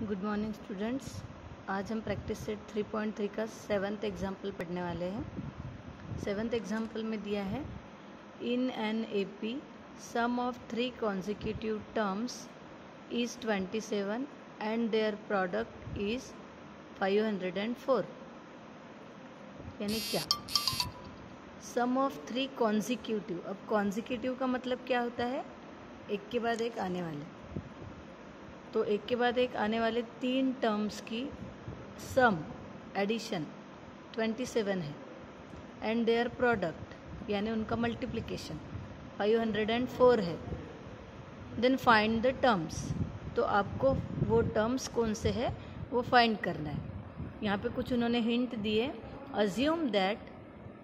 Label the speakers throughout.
Speaker 1: Good morning students. आज हम practice set 3.3 का 7th एग्जाम्पल पढ़ने वाले हैं। 7th एग्जाम्पल में दिया है in an AP some of 3 consecutive terms is 27 and their product is 504। यानी क्या, सम ऑफ 3 consecutive। अब consecutive का मतलब क्या होता है? एक के बाद एक आने वाले। तो एक के बाद एक आने वाले 3 टर्म्स की सम एडिशन 27 है एंड देयर प्रोडक्ट यानी उनका मल्टीप्लिकेशन 504 है। Then find the terms. तो आपको वो टर्म्स कौन से है वो फाइंड करना है। यहाँ पे कुछ उन्होंने हिंट दिए। Assume that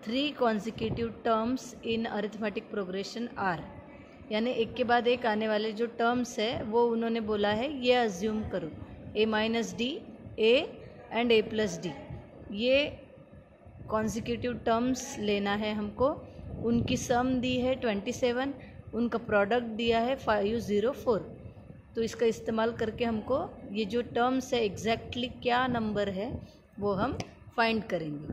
Speaker 1: 3 consecutive terms in arithmetic progression are, यानी एक के बाद एक आने वाले जो टर्म्स है वो उन्होंने बोला है ये अज्यूम करो a minus D A and a plus D, ये कॉन्जिक्यूटिव टर्म्स लेना है हमको। उनकी सम दी है 27, उनका प्रोडक्ट दिया है 504। तो इसका इस्तेमाल करके हमको ये जो टर्म्स है एग्जैक्टली क्या नंबर है वो हम फाइंड करेंगे।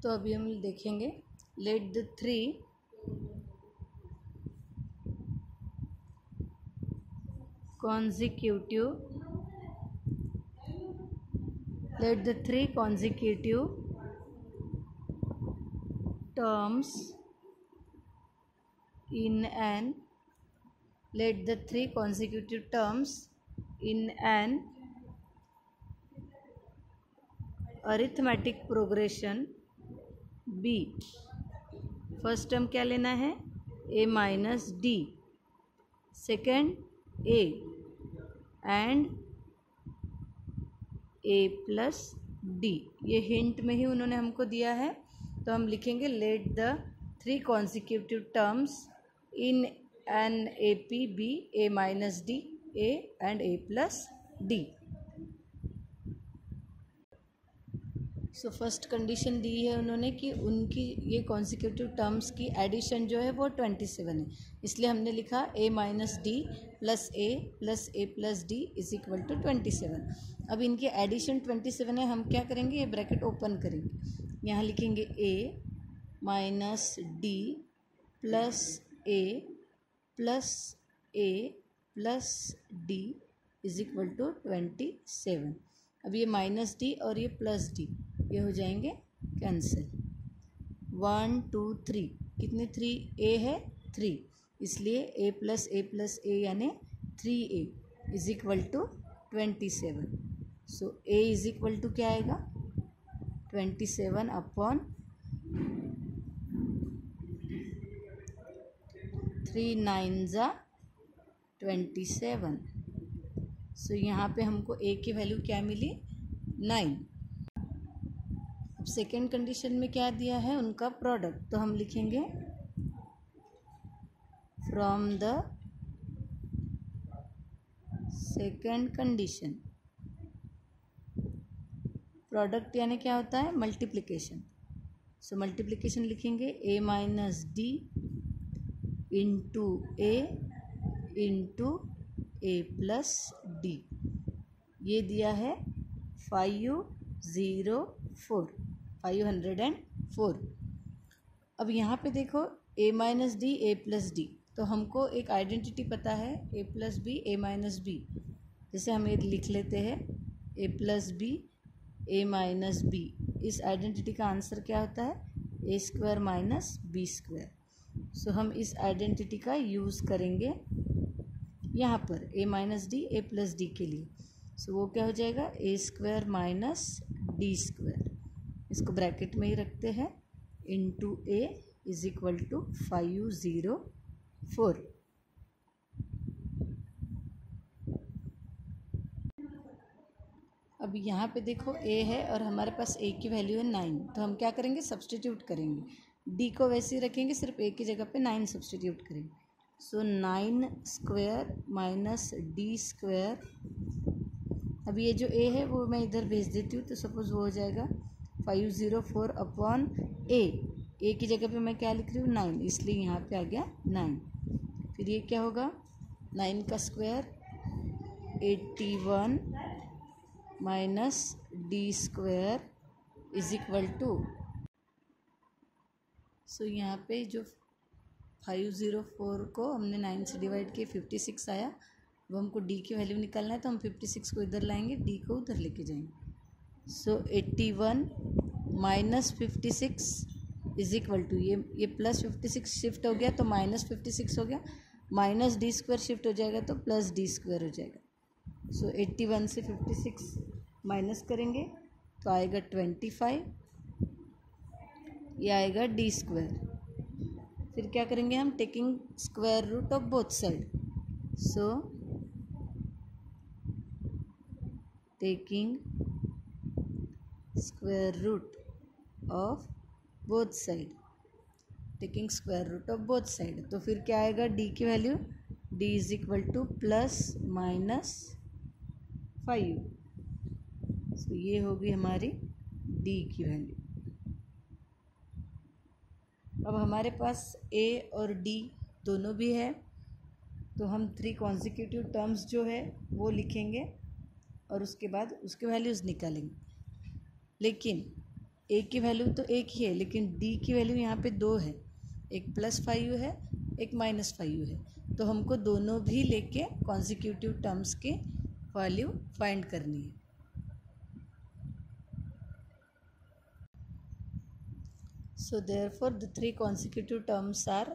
Speaker 1: तो अभी हम देखेंगे let the 3 consecutive terms in an arithmetic progression B। First term क्या लेना है? a minus D, second a and a plus D. ये हिंट में ही उन्होंने हमको दिया है। तो हम लिखेंगे let the 3 consecutive terms in an A P be a minus D a and a plus D. So first condition दी है उन्होंने कि उनकी ये कॉन्सिक्यूटिव टर्म्स की एडिशन जो है वो 27 है, इसलिए हमने लिखा a minus D plus a plus D is equal to 27। अब इनकी एडिशन 27 है, हम क्या करेंगे, ये ब्रैकेट ओपन करेंगे, यहाँ लिखेंगे a minus D plus a plus D is equal to 27। अब ये माइनस डी और ये प्लस डी ये हो जाएंगे कैंसिल। 1 2 3 कितने 3 a है 3, इसलिए a प्लस a यानी 3a is equal to 27। So a is equal to क्या आएगा 27 अपॉन 3 9 जा 27। सो यहाँ पे हमको a की वैल्यू क्या मिली 9। अब सेकेंड कंडीशन में क्या दिया है उनका प्रोडक्ट, तो हम लिखेंगे from the second condition. Product यानी क्या होता है मल्टीप्लिकेशन। सो मल्टीप्लिकेशन लिखेंगे a minus D into a plus D. ये दिया है 504। अब यहाँ पे देखो a minus D a plus D, तो हमको एक आइडेंटिटी पता है a plus B a minus B. जैसे हम ये लिख लेते हैं a plus B a minus B. इस आइडेंटिटी का आंसर क्या होता है a square minus B square. So हम इस आइडेंटिटी का यूज़ करेंगे यहाँ पर a minus D a plus D के लिए। सो वो क्या हो जाएगा a square minus D square, इसको ब्रैकेट में ही रखते हैं, into a is equal to 504। अब यहाँ पे देखो a है और हमारे पास a की वैल्यू है 9, तो हम क्या करेंगे सब्सटीट्यूट करेंगे। d को वैसे ही रखेंगे, सिर्फ a की जगह पे 9 सब्सटीट्यूट करेंगे। सो 9 स्क्वायर माइनस डी स्क्वायर। अब ये जो a है वो मैं इधर भेज देती हूँ, तो सपोज़ वो हो जाएगा 504 अपॉन a की जगह पे मैं क्या लिख रही हूँ 9, इसलिए यहाँ पे आ गया 9। फिर ये क्या होगा, 9 का square 81 minus D square is equal to, so यहाँ पे जो 504 को हमने 9 से डिवाइड किए 56 आया, वो हमको डी की वैल्यू निकालना है तो हम 56 को इधर लाएंगे, डी को उधर लेके जाएंगे। सो 81 माइनस 56 इज इक्वल टू, ये प्लस 56 शिफ्ट हो गया तो माइनस 56 हो गया, माइनस डी स्क्वायर शिफ्ट हो जाएगा तो प्लस डी स्क्वायर हो जाएगा। सो 81 से 56 माइनस करेंगे तो आएगा 25, ये आएगा डी स्क्वायर। फिर क्या करेंगे हम, taking square root of both side, so taking square root of both side, taking square root of both side, तो फिर क्या आएगा डी की value, D is equal to plus minus 5, तो ये होगी हमारी डी की वैल्यू। अब हमारे पास ए और डी दोनों भी है, तो हम 3 कॉन्जिक्यूटिव टर्म्स जो है वो लिखेंगे और उसके बाद उसके वैल्यूज़ निकालेंगे। लेकिन ए की वैल्यू तो एक ही है, लेकिन डी की वैल्यू यहाँ पे 2 है, एक +5 है, एक -5 है, तो हमको दोनों भी लेके कॉन्जिक्यूटिव टर्म्स के वैल्यू फाइंड करनी है। So therefore the 3 consecutive terms are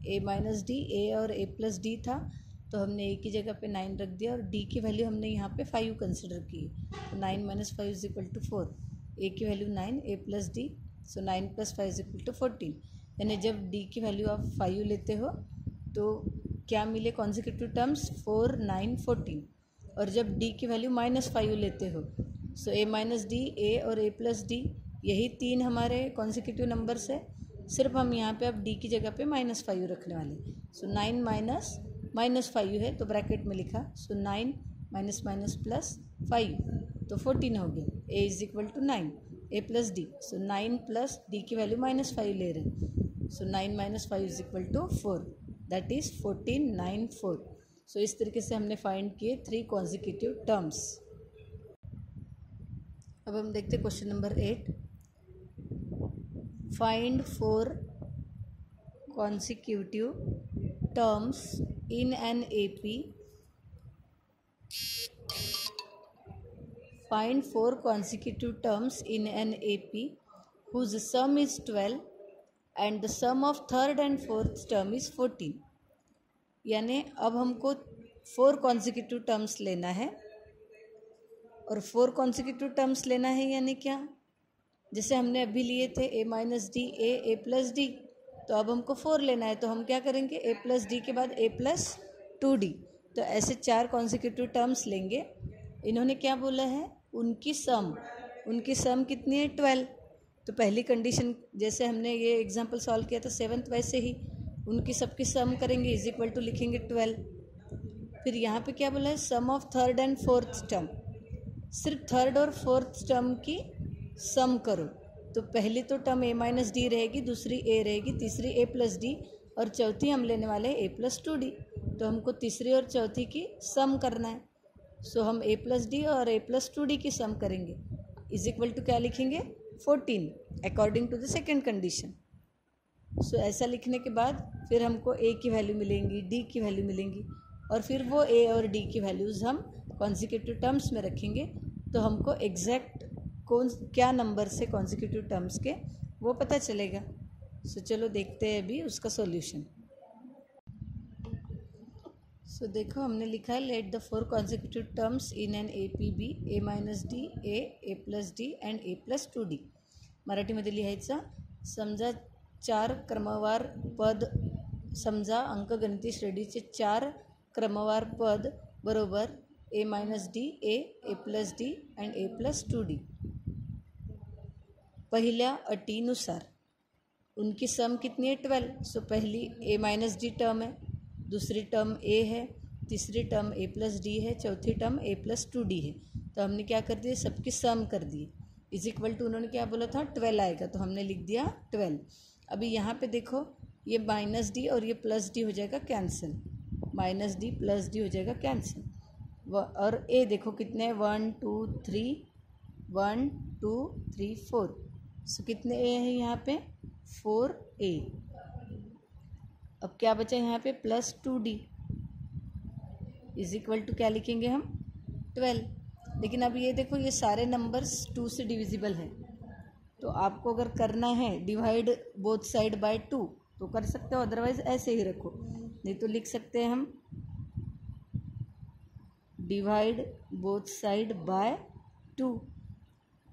Speaker 1: a minus D, A और a प्लस डी था तो हमने ए की जगह पे 9 रख दिया और डी की वैल्यू हमने यहाँ पे 5 कंसिडर की, तो 9 minus 5 is equal to 4, A की value 9, A plus D, so 9 plus 5 is equal to 14। यानी जब डी की वैल्यू आप 5 लेते हो तो क्या मिले कॉन्जिक्यूटिव टर्म्स, 4, 9, 14, और जब डी की वैल्यू -5 लेते हो, सो ए माइनस डी, ए और ए प्लस डी, यही 3 हमारे कॉन्जिक्यूटिव नंबर्स है, सिर्फ हम यहाँ पे अब डी की जगह पे -5 रखने वाले, सो 9 माइनस -5 है तो ब्रैकेट में लिखा, सो 9 माइनस माइनस प्लस 5 तो 14 हो गया, A is equal to 9, A plus D, so 9 plus D की वैल्यू -5 ले रहे हैं, so 9 minus 5 is equal to 4, that is 14, 9, 4। So इस तरीके से हमने फाइंड किए 3 कॉन्जिक्यूटिव टर्म्स। अब हम देखते हैं question number 8, find 4 consecutive terms in an AP. Find 4 consecutive terms in an AP whose sum is 12 and the sum of third and fourth term is 14. यानी अब हमको 4 consecutive terms लेना है, और 4 consecutive terms लेना है यानी क्या, जैसे हमने अभी लिए थे a minus D, A plus D, तो अब हमको 4 लेना है, तो हम क्या करेंगे, a प्लस डी के बाद a प्लस 2d, तो ऐसे 4 कॉन्जिक्यूटिव टर्म्स लेंगे। इन्होंने क्या बोला है, उनकी सम कितनी है, 12, तो पहली कंडीशन जैसे हमने ये एग्जांपल सॉल्व किया था 7th, वैसे ही उनकी सबकी सम करेंगे, इज इक्वल टू लिखेंगे 12। फिर यहाँ पे क्या बोला है, sum of third and fourth term, सिर्फ थर्ड और फोर्थ टर्म की सम करो, तो पहली तो टर्म a माइनस डी रहेगी, दूसरी a रहेगी, तीसरी a प्लस डी, और चौथी हम लेने वाले हैं a प्लस 2d, तो हमको तीसरी और चौथी की सम करना है, सो हम a प्लस डी और a प्लस 2d की सम करेंगे, इज इक्वल टू क्या लिखेंगे, 14 according to the second condition. So ऐसा लिखने के बाद फिर हमको a की वैल्यू मिलेंगी, d की वैल्यू मिलेंगी, और फिर वो a और d की वैल्यूज़ हम कॉन्जिक्यूटिव टर्म्स में रखेंगे, तो हमको एग्जैक्ट क्या नंबर से कॉन्जिक्यूटिव टर्म्स के वो पता चलेगा। सो चलो देखते हैं अभी उसका सॉल्यूशन। सो देखो हमने लिखा है, let the 4 consecutive terms in an A P be A minus D, A plus D and A plus 2d। मराठीमध्ये लिहायचं, समजा 4 क्रमवार पद, समजा अंकगणिती श्रेणीचे 4 क्रमवार पद बरोबर A minus D, A plus D and A plus 2d। पहिल्या अटीनुसार उनकी सम कितनी है, 12, सो पहली ए माइनस डी टर्म है, दूसरी टर्म ए है, तीसरी टर्म ए प्लस डी है, चौथी टर्म ए प्लस 2d है, तो हमने क्या कर दिया, सबकी सम कर दी, इज इक्वल टू उन्होंने क्या बोला था 12 आएगा, तो हमने लिख दिया 12। अभी यहाँ पे देखो ये माइनस डी और ये प्लस डी हो जाएगा cancel, minus D plus D हो जाएगा कैंसिल। और ए देखो कितने हैं, 1 2 3 1 2 3 4। सो कितने ए हैं यहाँ पे, 4 ए। अब क्या बचा यहाँ पे, plus 2d is equal to क्या लिखेंगे हम, 12। लेकिन अब ये देखो ये सारे नंबर्स 2 से डिविजिबल है, तो आपको अगर करना है डिवाइड बोथ साइड बाय 2 तो कर सकते हो, अदरवाइज ऐसे ही रखो। नहीं तो लिख सकते हैं हम डिवाइड बोथ साइड बाय 2।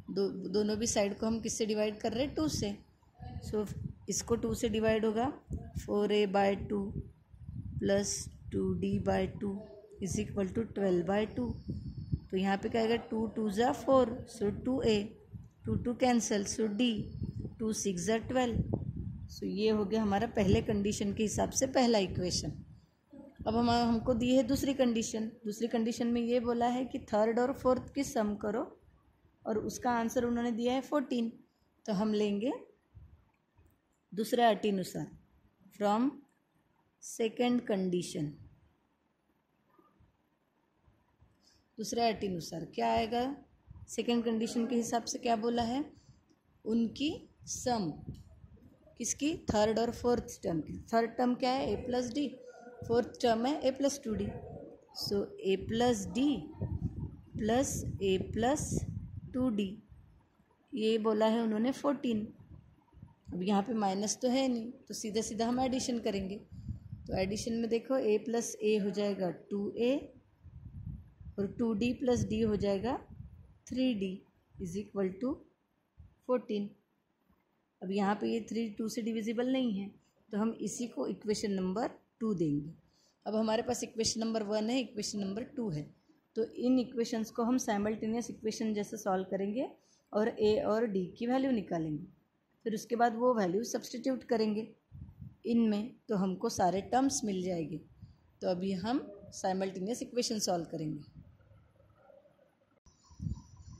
Speaker 1: दोनों भी साइड को हम किससे डिवाइड कर रहे हैं, 2 से। सो इसको 2 से डिवाइड होगा, 4a by 2 plus 2d by 2 is equal to 12 by 2। तो यहाँ पे क्या आएगा, 2 2 ज़ा 4, सो 2a, 2 2 कैंसल, सो d, 2 6 ज़ा 12। सो ये हो गया हमारा पहले कंडीशन के हिसाब से पहला इक्वेशन। अब हमको दी है दूसरी कंडीशन। दूसरी कंडीशन में ये बोला है कि थर्ड और फोर्थ की सम करो, और उसका आंसर उन्होंने दिया है 14। तो हम लेंगे दूसरे अर्टीनुसार फ्रॉम सेकेंड कंडीशन। दूसरे अर्टीनुसार क्या आएगा, सेकेंड कंडीशन के हिसाब से क्या बोला है, उनकी सम किसकी, थर्ड और फोर्थ टर्म की। थर्ड टर्म क्या है, ए प्लस डी, फोर्थ टर्म है ए प्लस 2d। सो ए प्लस डी प्लस ए प्लस 2d, ये बोला है उन्होंने 14। अब यहाँ पे माइनस तो है नहीं, तो सीधा सीधा हम एडिशन करेंगे। तो एडिशन में देखो a प्लस ए हो जाएगा 2a, और 2d प्लस d हो जाएगा 3d इज इक्वल टू 14। अब यहाँ पे ये 3 2 से डिविजिबल नहीं है, तो हम इसी को इक्वेशन नंबर 2 देंगे। अब हमारे पास इक्वेशन नंबर 1 है, इक्वेशन नंबर 2 है, तो इन इक्वेशंस को हम साइमल्टेनियस इक्वेशन जैसे सॉल्व करेंगे और a और d की वैल्यू निकालेंगे। फिर उसके बाद वो वैल्यू सब्स्टिट्यूट करेंगे इनमें, तो हमको सारे टर्म्स मिल जाएंगे। तो अभी हम साइमल्टेनियस इक्वेशन सॉल्व करेंगे।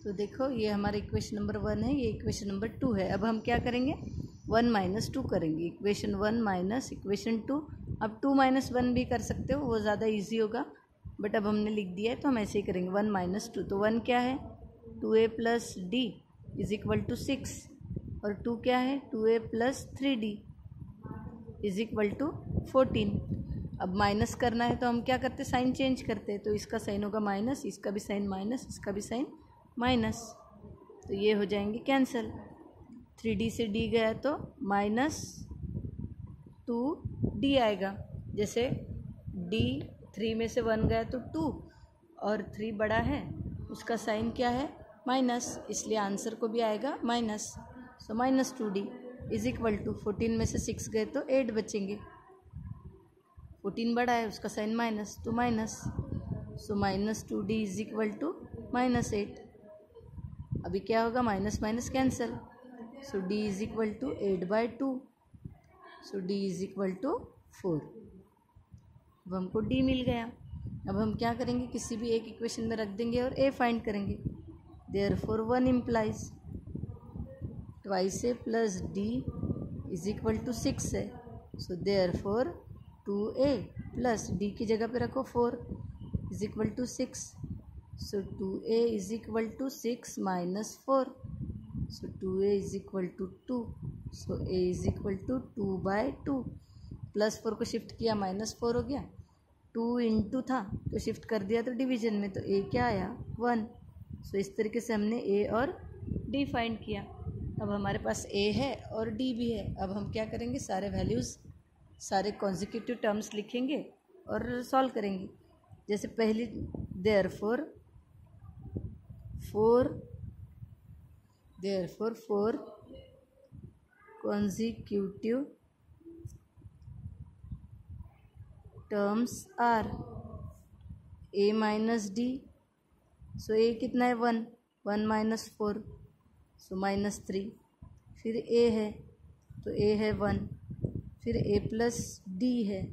Speaker 1: तो देखो ये हमारा इक्वेशन नंबर 1 है, ये इक्वेशन नंबर 2 है। अब हम क्या करेंगे, 1 माइनस 2 करेंगे, इक्वेशन 1 माइनस इक्वेशन 2। अब 2 माइनस 1 भी कर सकते हो, वो ज़्यादा इजी होगा, बट अब हमने लिख दिया है तो हम ऐसे ही करेंगे। 1 माइनस 2, तो 1 क्या है, 2a plus D is equal to 6, और 2 क्या है, 2a plus 3d is equal to 14। अब माइनस करना है तो हम क्या करते, साइन चेंज करते हैं, तो इसका साइन होगा माइनस, इसका भी साइन माइनस, इसका भी साइन माइनस, तो ये हो जाएंगे कैंसिल। 3d से d गया तो माइनस 2d आएगा। जैसे d 3 में से 1 गया तो 2, और 3 बड़ा है, उसका साइन क्या है, माइनस, इसलिए आंसर को भी आएगा minus. So minus 2d is equal to 14 में से 6 गए तो 8 बचेंगे। 14 बड़ा है, उसका साइन माइनस, तो minus, so minus 2d is equal to minus 8। अभी क्या होगा, minus minus cancel, so d is equal to 8 by 2, so d is equal to 4। अब हमको d मिल गया। अब हम क्या करेंगे, किसी भी एक इक्वेशन में रख देंगे और a फाइंड करेंगे। Therefore 1 implies twice a plus d is equal to 6 है, so therefore 2a plus d की जगह पे रखो 4 is equal to 6, so 2a is equal to 6 minus 4, so 2a is equal to 2, so a is equal to 2 by 2। Plus 4 को shift किया, minus 4 हो गया, 2 into था तो शिफ्ट कर दिया तो डिवीजन में, तो a क्या आया, 1। सो इस तरीके से हमने a और d फाइंड किया। अब हमारे पास a है और d भी है। अब हम क्या करेंगे, सारे वैल्यूज़, सारे कॉन्जिक्यूटिव टर्म्स लिखेंगे और सॉल्व करेंगे। जैसे पहली, therefore 4 consecutive terms are a minus d, so a कितना है, 1, 1 माइनस 4, सो माइनस 3। फिर a है तो a है 1, फिर a प्लस d है,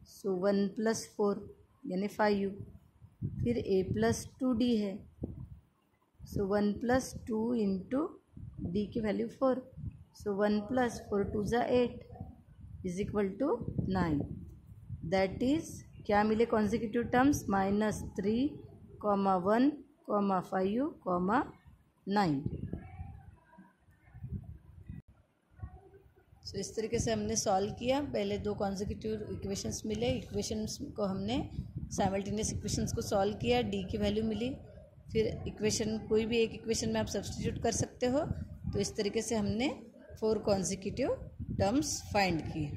Speaker 1: सो 1 प्लस 4 यानी 5, फिर a प्लस 2d है, सो 1 प्लस 2 इंटू d की वैल्यू 4, सो 1 प्लस 4 2 ज़ा 8 is equal to 9। That is क्या मिले कॉन्जिक्यूटिव टर्म्स, -3, 1, 5, 9। सो इस तरीके से हमने सॉल्व किया। पहले दो कॉन्जिक्यूटिव इक्वेशंस मिले, इक्वेशंस को हमने साइमल्टेनियस इक्वेशंस को सॉल्व किया, डी की वैल्यू मिली। फिर इक्वेशन कोई भी एक इक्वेशन में आप सब्स्टिट्यूट कर सकते हो। तो इस तरीके से हमने 4 कॉन्जिक्यूटिव टर्म्स फाइंड किए।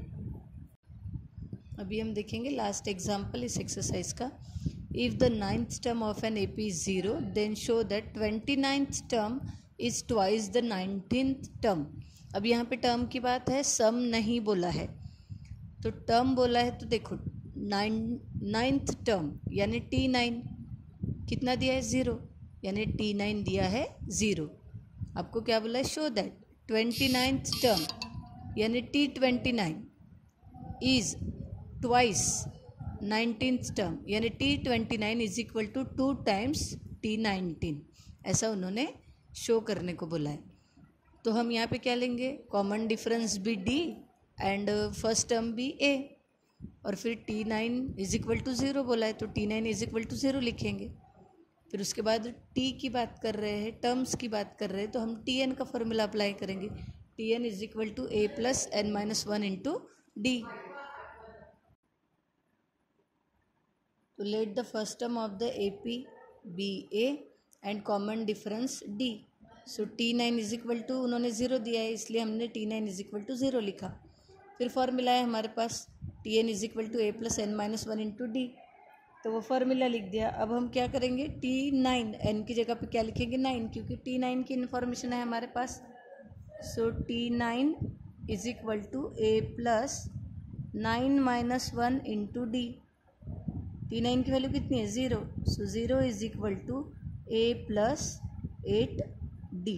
Speaker 1: अभी हम देखेंगे लास्ट एग्जाम्पल इस एक्सरसाइज का। If the 9th term of an AP is 0 then show that 29th term is twice the 19th term. अब यहाँ पे टर्म की बात है, सम नहीं बोला है। तो टर्म बोला है तो देखो 9th टर्म यानी T9 कितना दिया है 0, यानी T9 दिया है 0। आपको क्या बोला है, शो दैट 29th टर्म यानी T29 is twice 19th term यानी T29 is equal to 2 times T19। ऐसा उन्होंने शो करने को बोला है। तो हम यहाँ पे क्या लेंगे, कॉमन डिफरेंस भी D एंड फर्स्ट टर्म भी A, और फिर T9 इज इक्वल टू 0 बोला है तो T9 इज इक्वल टू 0 लिखेंगे। फिर उसके बाद T की बात कर रहे हैं, टर्म्स की बात कर रहे हैं, तो हम Tn का फॉर्मूला अप्लाई करेंगे। Tn is equal to A plus n-1 into D। तो let the first term of the AP be A and common difference D। So T9 is equal to, उन्होंने 0 दिया है इसलिए हमने T9 इज इक्वल टू 0 लिखा। फिर formula है हमारे पास Tn is equal to A plus n-1 into D, तो वो फॉर्मूला लिख दिया। अब हम क्या करेंगे, T9 n की जगह पे क्या लिखेंगे 9, क्योंकि T9 की इन्फॉर्मेशन है हमारे पास। So T9 is equal to A plus 9-1 into D। T9 की वैल्यू कितनी है 0, so 0 is equal to A plus 8D।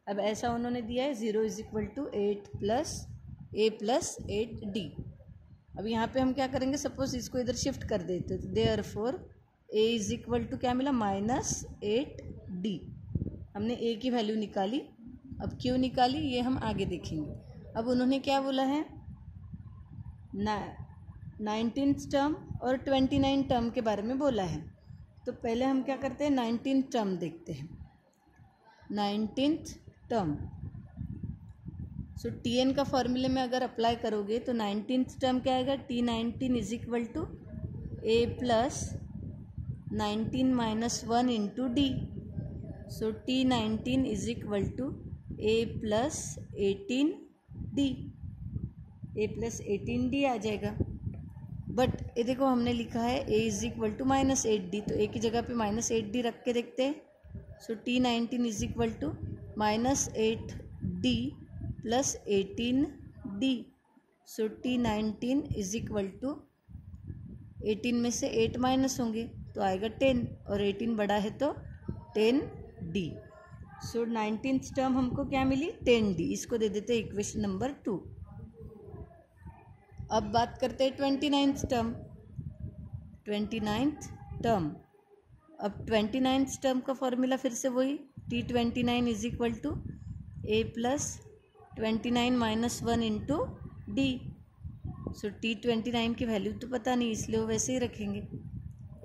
Speaker 1: अब ऐसा उन्होंने दिया है 0 is equal to A plus 8D। अब यहाँ पे हम क्या करेंगे, सपोज इसको इधर शिफ्ट कर देते तो therefore A is equal to क्या मिला -8D। हमने A की वैल्यू निकाली। अब क्यों निकाली ये हम आगे देखेंगे। अब उन्होंने क्या बोला है, 19th टर्म और 29 टर्म के बारे में बोला है। तो पहले हम क्या करते हैं, 19th टर्म देखते हैं। 19th टर्म, सो Tn का फॉर्मूले में अगर अप्लाई करोगे तो 19th टर्म क्या आएगा, T19 is equal to A plus 19-1 into D। So T19 is equal to A plus 18D, A plus 18D आ जाएगा। बट ये देखो हमने लिखा है A is equal to -8D, तो A की जगह पे -8D रख के देखते हैं। So T19 is equal to -8D plus 18D। So T19 is equal to 18 में से 8 माइनस होंगे तो आएगा 10, और 18 बड़ा है तो 10D। सो 19th टर्म हमको क्या मिली 10D, इसको दे देते हैं इक्वेशन नंबर 2। अब बात करते हैं 29th टर्म। 29th टर्म, अब 29th टर्म का फॉर्मूला फिर से वही, T29 is equal to A plus 29-1 into D। So T29 की वैल्यू तो पता नहीं इसलिए वो वैसे ही रखेंगे,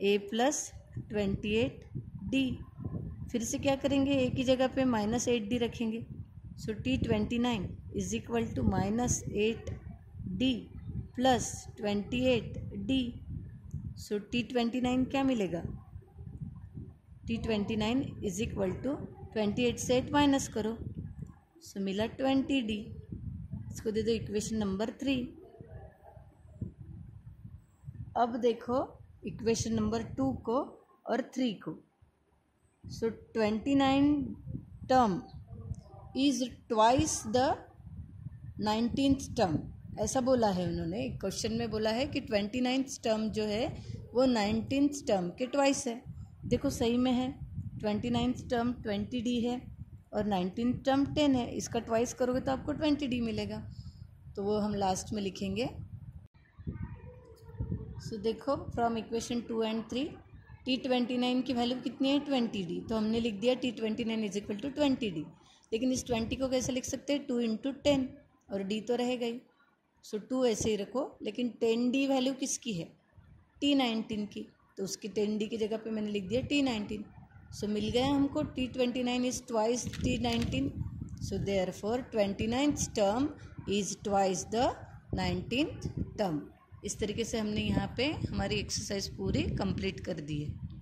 Speaker 1: A प्लस 28D। फिर से क्या करेंगे, A की जगह पे -8D रखेंगे। So T29 is equal to -8D plus 28D। So T29 क्या मिलेगा, T29 इज इक्वल टू 28 से 8 माइनस करो, सो मिला 20D। इसको दे दो इक्वेशन नंबर 3। अब देखो इक्वेशन नंबर 2 को और 3 को। सो 29 term is twice the 19th term, ऐसा बोला है उन्होंने। क्वेश्चन में बोला है कि 29th टर्म जो है वो 19th टर्म के ट्वाइस है। देखो सही में है, 29th टर्म 20D है और 19th टर्म 10 है, इसका ट्वाइस करोगे तो आपको 20D मिलेगा। तो वो हम लास्ट में लिखेंगे। सो देखो फ्रॉम इक्वेशन 2 एंड 3 T29 की वैल्यू कितनी है 20D, तो हमने लिख दिया T29 is equal to 20D। लेकिन इस 20 को कैसे लिख सकते हैं, 2 इंटू 10, और D तो रहेगा ही। सो 2 ऐसे ही रखो, लेकिन 10D वैल्यू किसकी है, T19 की, तो उसकी 10D की जगह पे मैंने लिख दिया T19। सो मिल गया हमको T29 is twice T19। So therefore 29th term is twice the 19th term. इस तरीके से हमने यहाँ पे हमारी एक्सरसाइज पूरी कंप्लीट कर दी है।